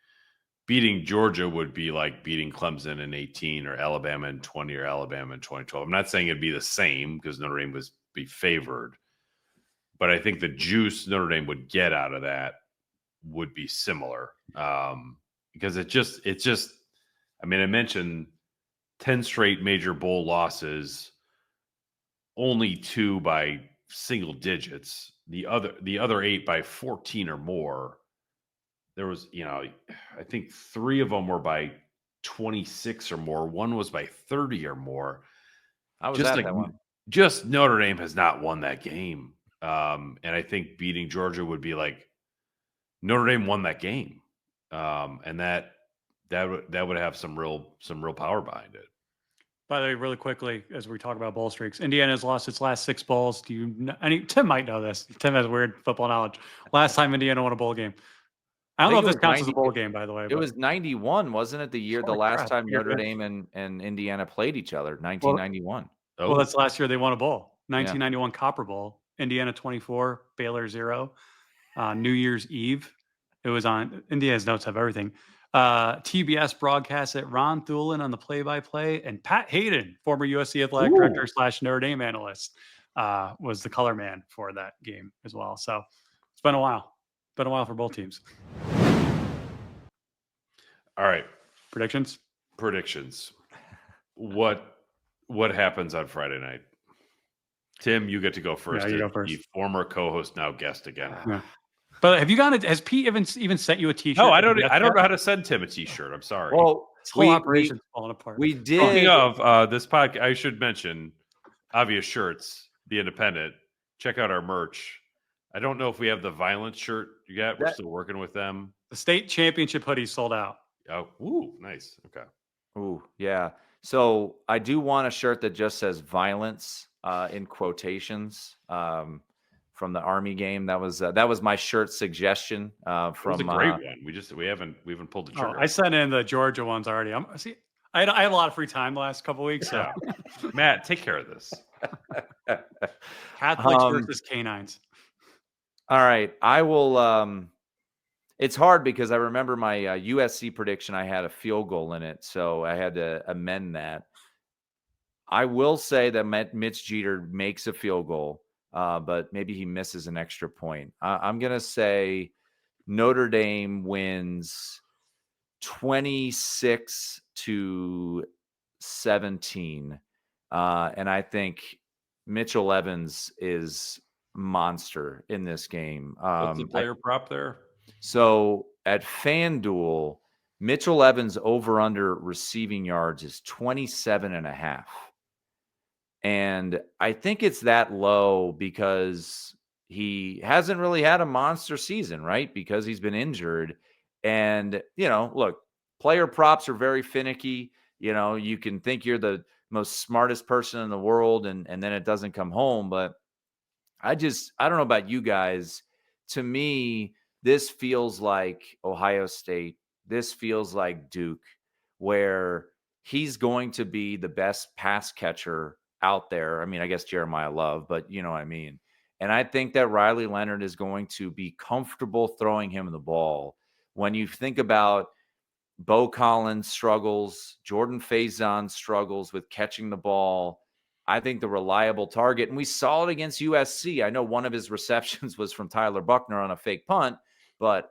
beating Georgia would be like beating Clemson in 18 or Alabama in 20 or Alabama in 2012. I'm not saying it'd be the same because Notre Dame would be favored. But I think the juice Notre Dame would get out of that would be similar. Because it just, I mean, I mentioned 10 straight major bowl losses, only 2 by single digits. The other 8 by 14 or more. There was, I think 3 of them were by 26 or more. 1 was by 30 or more. I was at that one. Just Notre Dame has not won that game. And I think beating Georgia would be like Notre Dame won that game. And that would have some real power behind it. By the way, really quickly, as we talk about bowl streaks, Indiana's lost its last 6 bowls. Tim might know this. Tim has weird football knowledge. Last time Indiana won a bowl game. I don't know if this counts as a bowl game, by the way. It was 91, wasn't it? The last time Notre Dame and Indiana played each other, 1991. Well, that's the last year they won a bowl. 1991 Copper Bowl. Indiana 24, Baylor 0. New Year's Eve. It was on Indiana's notes have everything. TBS broadcast at Ron Thulin on the play-by-play, and Pat Hayden, former USC athletic director / Notre Dame analyst, was the color man for that game as well. So it's been a while. Been a while for both teams. All right. Predictions. What happens on Friday night? Tim, you get to go first. Yeah, you go first. The former co-host, now guest again. Yeah. But have you has Pete even sent you a t-shirt? No, I don't know how to send Tim a t-shirt. I'm sorry. Well, whole operation's falling apart. We did. Speaking of this podcast, I should mention Obvious Shirts, The Independent. Check out our merch. I don't know if we have the Violence shirt yet. We're still working with them. The state championship hoodie sold out. Oh, ooh, nice. Okay. Ooh, yeah. So I do want a shirt that just says violence in quotations from the Army game. That was my shirt suggestion. From it was a great one. We haven't pulled the trigger. I sent in the Georgia ones already. I had a lot of free time the last couple of weeks. So Matt, take care of this. Catholics versus canines. All right. I will. It's hard because I remember my USC prediction. I had a field goal in it, so I had to amend that. I will say that Mitch Jeter makes a field goal, but maybe he misses an extra point. I'm going to say Notre Dame wins 26-17. And I think Mitchell Evans is monster in this game. What's the player prop there? So at FanDuel, Mitchell Evans over under receiving yards is 27.5. And I think it's that low because he hasn't really had a monster season, right? Because he's been injured. And, look, player props are very finicky. You can think you're the most smartest person in the world and then it doesn't come home. But I don't know about you guys. To me, this feels like Ohio State. This feels like Duke, where he's going to be the best pass catcher out there. I mean, I guess Jeremiyah Love, but you know what I mean. And I think that Riley Leonard is going to be comfortable throwing him the ball. When you think about Bo Collins struggles. Jordan Faison struggles with catching the ball. I think the reliable target, and we saw it against USC. I know one of his receptions was from Tyler Buckner on a fake punt, but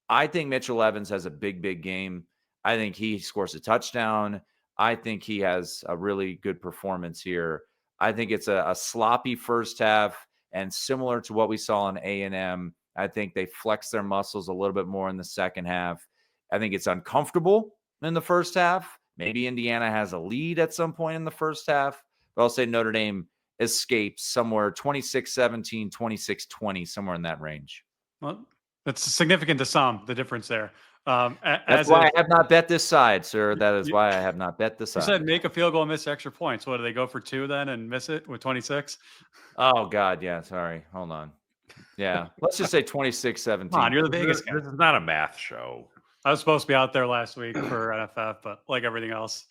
I think Mitchell Evans has a big game. I think he scores a touchdown. I think he has a really good performance here. I think it's a sloppy first half, and similar to what we saw in A&M, I think they flex their muscles a little bit more in the second half. I think it's uncomfortable in the first half. Maybe Indiana has a lead at some point in the first half, but I'll say Notre Dame escapes somewhere 26-17, 26-20, somewhere in that range. Well, that's significant to some, the difference there. That's why I have not bet this side, sir. That is why I have not bet this side. You said make a field goal and miss extra points. What, do they go for 2 then and miss it with 26? Oh, God, yeah. Sorry. Hold on. Yeah. Let's just say 26-17. Come on, you're the Vegas guy. This is not a math show. I was supposed to be out there last week for NFF, but like everything else,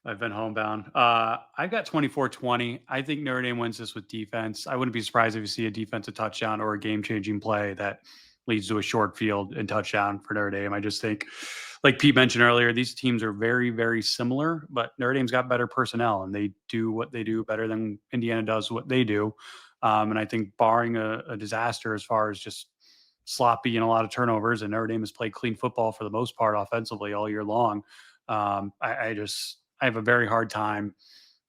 I've been homebound. I've got 24-20. I think Notre Dame wins this with defense. I wouldn't be surprised if you see a defensive touchdown or a game-changing play that leads to a short field and touchdown for Notre Dame. I just think, like Pete mentioned earlier, these teams are very, very similar, but Notre Dame's got better personnel, and they do what they do better than Indiana does what they do. And I think barring a disaster as far as just sloppy and a lot of turnovers, and Notre Dame has played clean football for the most part offensively all year long. I have a very hard time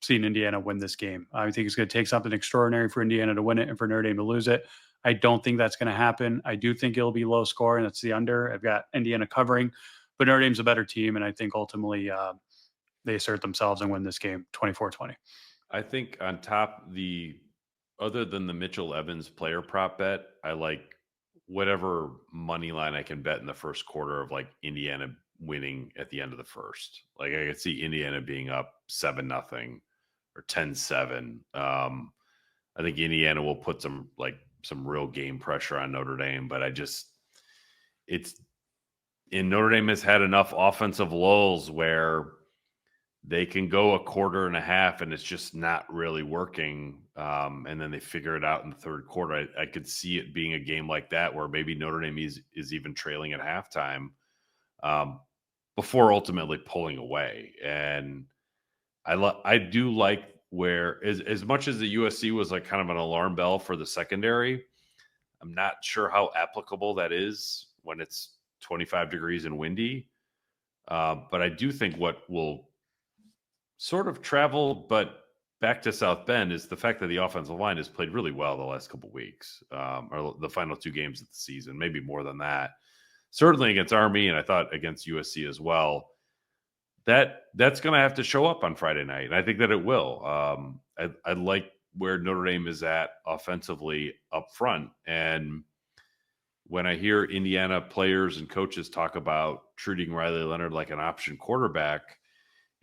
seeing Indiana win this game. I think it's going to take something extraordinary for Indiana to win it and for Notre Dame to lose it. I don't think that's going to happen. I do think it'll be low scoring. That's the under. I've got Indiana covering, but Notre Dame's a better team, and I think ultimately they assert themselves and win this game 24-20. I think on top, other than the Mitchell Evans player prop bet, I like whatever money line I can bet in the first quarter of like Indiana winning at the end of the first. Like I could see Indiana being up 7-0 or 10-7. I think Indiana will put some real game pressure on Notre Dame, but Notre Dame has had enough offensive lulls where they can go a quarter and a half and it's just not really working. And then they figure it out in the third quarter. I could see it being a game like that where maybe Notre Dame is even trailing at halftime before ultimately pulling away. And I do like where as much as the USC was like kind of an alarm bell for the secondary, I'm not sure how applicable that is when it's 25 degrees and windy. But I do think what will sort of travel, but back to South Bend, is the fact that the offensive line has played really well the last couple of weeks, or the final 2 games of the season, maybe more than that. Certainly against Army, and I thought against USC as well. That's going to have to show up on Friday night, and I think that it will. I like where Notre Dame is at offensively up front, and when I hear Indiana players and coaches talk about treating Riley Leonard like an option quarterback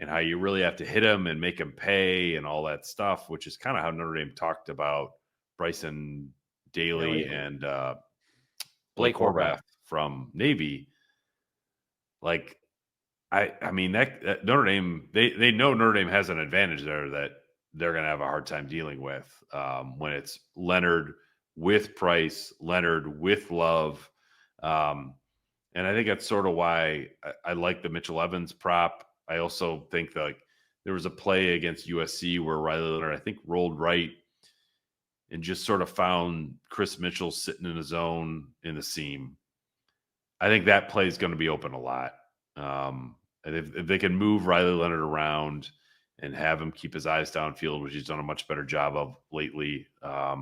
and how you really have to hit him and make him pay and all that stuff, which is kind of how Notre Dame talked about Bryson Daly and Blake Horvath from Navy. Like, I mean, that Notre Dame, they know Notre Dame has an advantage there that they're going to have a hard time dealing with when it's Leonard with Price, Leonard with Love. And I think that's sort of why I like the Mitchell Evans prop. I also think that there was a play against USC where Riley Leonard, I think, rolled right and just sort of found Chris Mitchell sitting in his zone in the seam. I think that play is going to be open a lot. And if they can move Riley Leonard around and have him keep his eyes downfield, which he's done a much better job of lately, I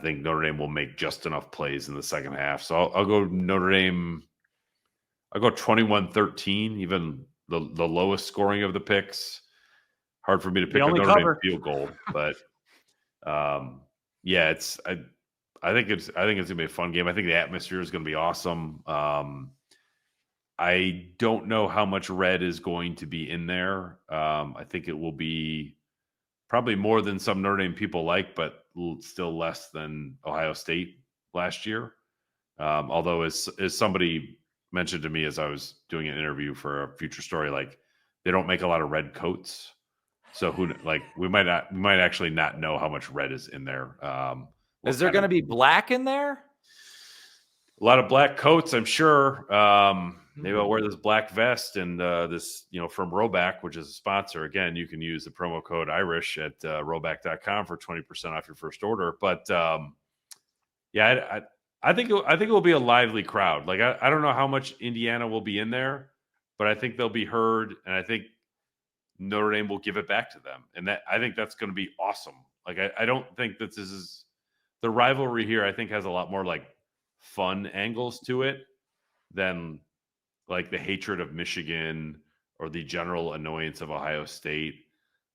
think Notre Dame will make just enough plays in the second half. So I'll go Notre Dame. I'll go 21-13, even the lowest scoring of the picks. Hard for me to pick a Notre Dame field goal, but yeah, I think it's gonna be a fun game. I think the atmosphere is gonna be awesome. I don't know how much red is going to be in there. I think it will be probably more than some Notre Dame people like, but still less than Ohio State last year. Although as somebody mentioned to me as I was doing an interview for a future story, like they don't make a lot of red coats. So we might actually not know how much red is in there. Is there going to be black in there? A lot of black coats, I'm sure. Maybe I'll wear this black vest and this, from Roback, which is a sponsor. Again, you can use the promo code Irish at roback.com for 20% off your first order. But yeah, I think it will be a lively crowd. Like I don't know how much Indiana will be in there, but I think they'll be heard, and I think Notre Dame will give it back to them, and I think that's going to be awesome. Like I don't think that this is the rivalry here. I think has a lot more like fun angles to it than like the hatred of Michigan or the general annoyance of Ohio State.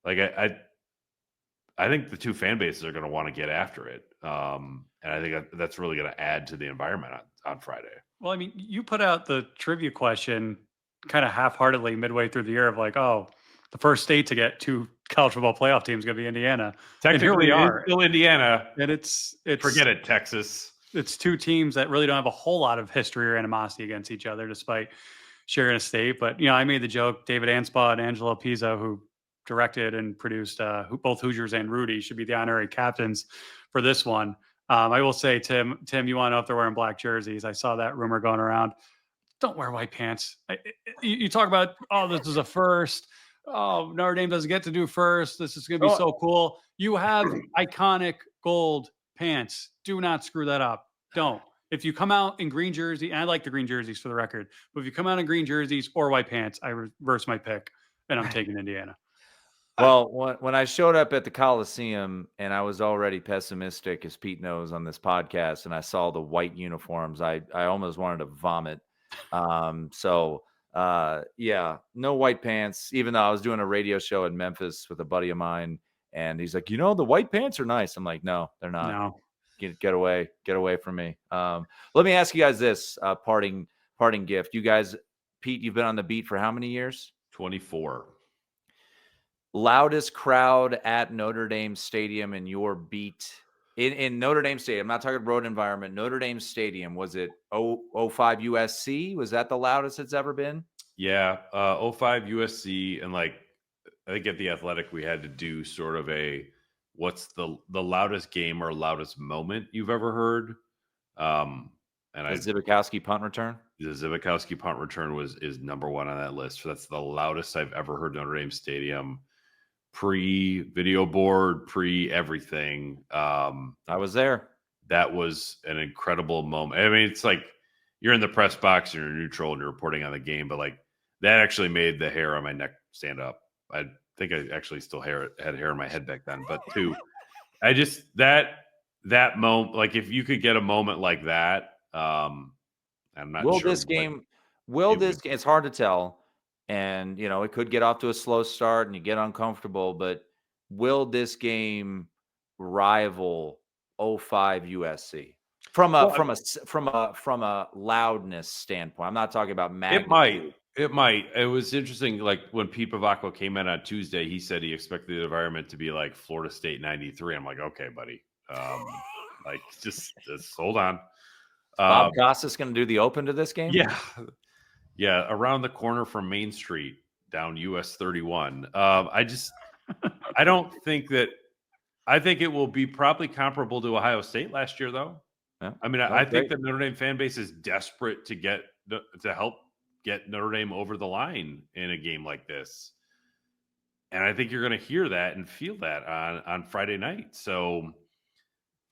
Like I think the two fan bases are going to want to get after it. And I think that's really going to add to the environment on Friday. Well, I mean, you put out the trivia question kind of half-heartedly midway through the year of like, oh, the first state to get 2 college football playoff teams is going to be Indiana. Technically, and here we are. It's still Indiana. And it's forget it, Texas. It's 2 teams that really don't have a whole lot of history or animosity against each other, despite sharing a state. But, I made the joke, David Anspaugh and Angelo Pizzo, who directed and produced both Hoosiers and Rudy, should be the honorary captains for this one. I will say, Tim, you want to know if they're wearing black jerseys? I saw that rumor going around. Don't wear white pants. You talk about, oh, this is a first. Oh, Notre Dame doesn't get to do first. This is going to be so cool. You have iconic gold pants. Do not screw that up. Don't. If you come out in green jersey, and I like the green jerseys for the record, but if you come out in green jerseys or white pants, I reverse my pick, and I'm taking Indiana. Well, when I showed up at the Coliseum and I was already pessimistic, as Pete knows on this podcast, and I saw the white uniforms, I almost wanted to vomit. Yeah, no white pants, even though I was doing a radio show in Memphis with a buddy of mine, and he's like, the white pants are nice. I'm like, no, they're not. No. Get away from me. Let me ask you guys this parting gift. You guys, Pete, you've been on the beat for how many years? 24. Loudest crowd at Notre Dame Stadium in your beat in Notre Dame Stadium. I'm not talking road environment. Notre Dame Stadium, was it 05 USC? Was that the loudest it's ever been? Yeah, 05 USC, and like I think at the Athletic we had to do sort of a what's the loudest game or loudest moment you've ever heard. And the Zibikowski punt return. The Zibikowski punt return is number 1 on that list. So that's the loudest I've ever heard Notre Dame Stadium. Pre-video board, pre-everything. I was there. That was an incredible moment. I mean, it's like you're in the press box and you're neutral and you're reporting on the game, but like that actually made the hair on my neck stand up. I think I actually still had hair on my head back then, but I just that moment, like if you could get a moment like that, I'm not sure. It's hard to tell. And, it could get off to a slow start and you get uncomfortable, but will this game rival 05 USC from a loudness standpoint? I'm not talking about magnitude. It might. It was interesting. Like when Pete Bavacco came in on Tuesday, he said he expected the environment to be like Florida State 93. I'm like, okay, buddy. Like just hold on. Bob Costas going to do the open to this game? Yeah. Yeah, around the corner from Main Street down US 31. I don't think that. I think it will be probably comparable to Ohio State last year, though. Yeah, I mean, I think the Notre Dame fan base is desperate to help get Notre Dame over the line in a game like this, and I think you're going to hear that and feel that on Friday night. So,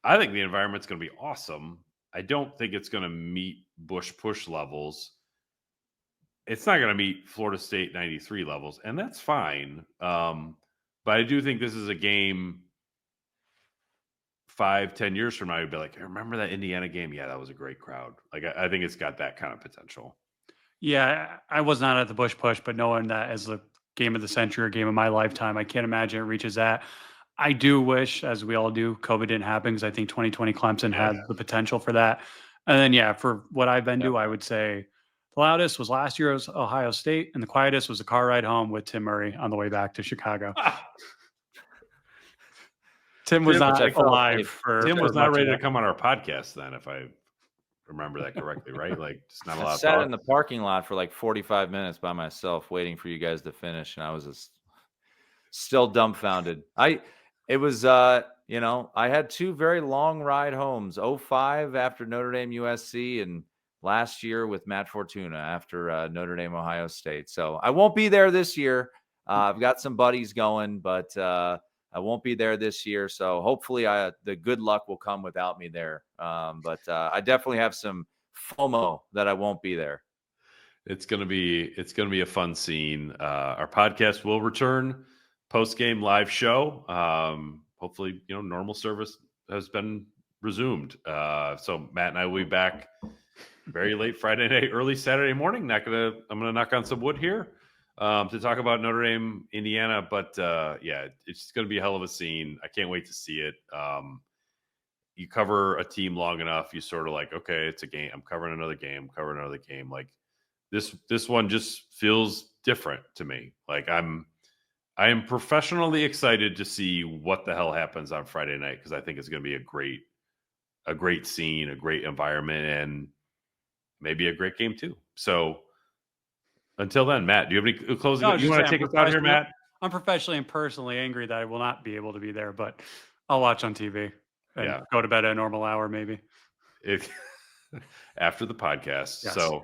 I think the environment's going to be awesome. I don't think it's going to meet Bush push levels. It's not going to meet Florida State 93 levels, and that's fine. But I do think this is a game 5-10 years from now, you'd be like, remember that Indiana game? Yeah, that was a great crowd. Like, I think it's got that kind of potential. Yeah, I was not at the Bush push, but knowing that as the game of the century or game of my lifetime, I can't imagine it reaches that. I do wish, as we all do, COVID didn't happen because I think 2020 Clemson had the potential for that. And then, for what I've been to, I would say the loudest was last year's Ohio State, and the quietest was a car ride home with Tim Murray on the way back to Chicago. Tim was not alive. Tim was not ready to come on our podcast then, if I remember that correctly, right? Like, just not a lot. I sat in the parking lot for like 45 minutes by myself, waiting for you guys to finish, and I was still dumbfounded. It was you know, I had 2 very long ride homes, '05 after Notre Dame USC and last year with Matt Fortuna after Notre Dame Ohio State. So I won't be there this year. I've got some buddies going, but I won't be there this year. So hopefully the good luck will come without me there. But I definitely have some FOMO that I won't be there. It's gonna be a fun scene. Our podcast will return post-game live show. Hopefully, normal service has been resumed. So Matt and I will be back very late Friday night, early Saturday morning. I'm gonna knock on some wood here to talk about Notre Dame, Indiana. But yeah, it's gonna be a hell of a scene. I can't wait to see it. You cover a team long enough, you sort of like, okay, it's a game. I'm covering another game. Like this one just feels different to me. Like I am professionally excited to see what the hell happens on Friday night, because I think it's going to be a great scene, a great environment, and maybe a great game too. So until then, Matt, do you have any closing? You want to take us out here, Matt? I'm professionally and personally angry that I will not be able to be there, but I'll watch on TV and go to bed at a normal hour, maybe. After the podcast. Yes. So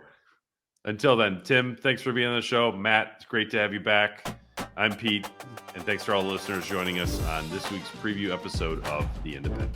until then, Tim, thanks for being on the show. Matt, it's great to have you back. I'm Pete, and thanks for all the listeners joining us on this week's preview episode of The Independent.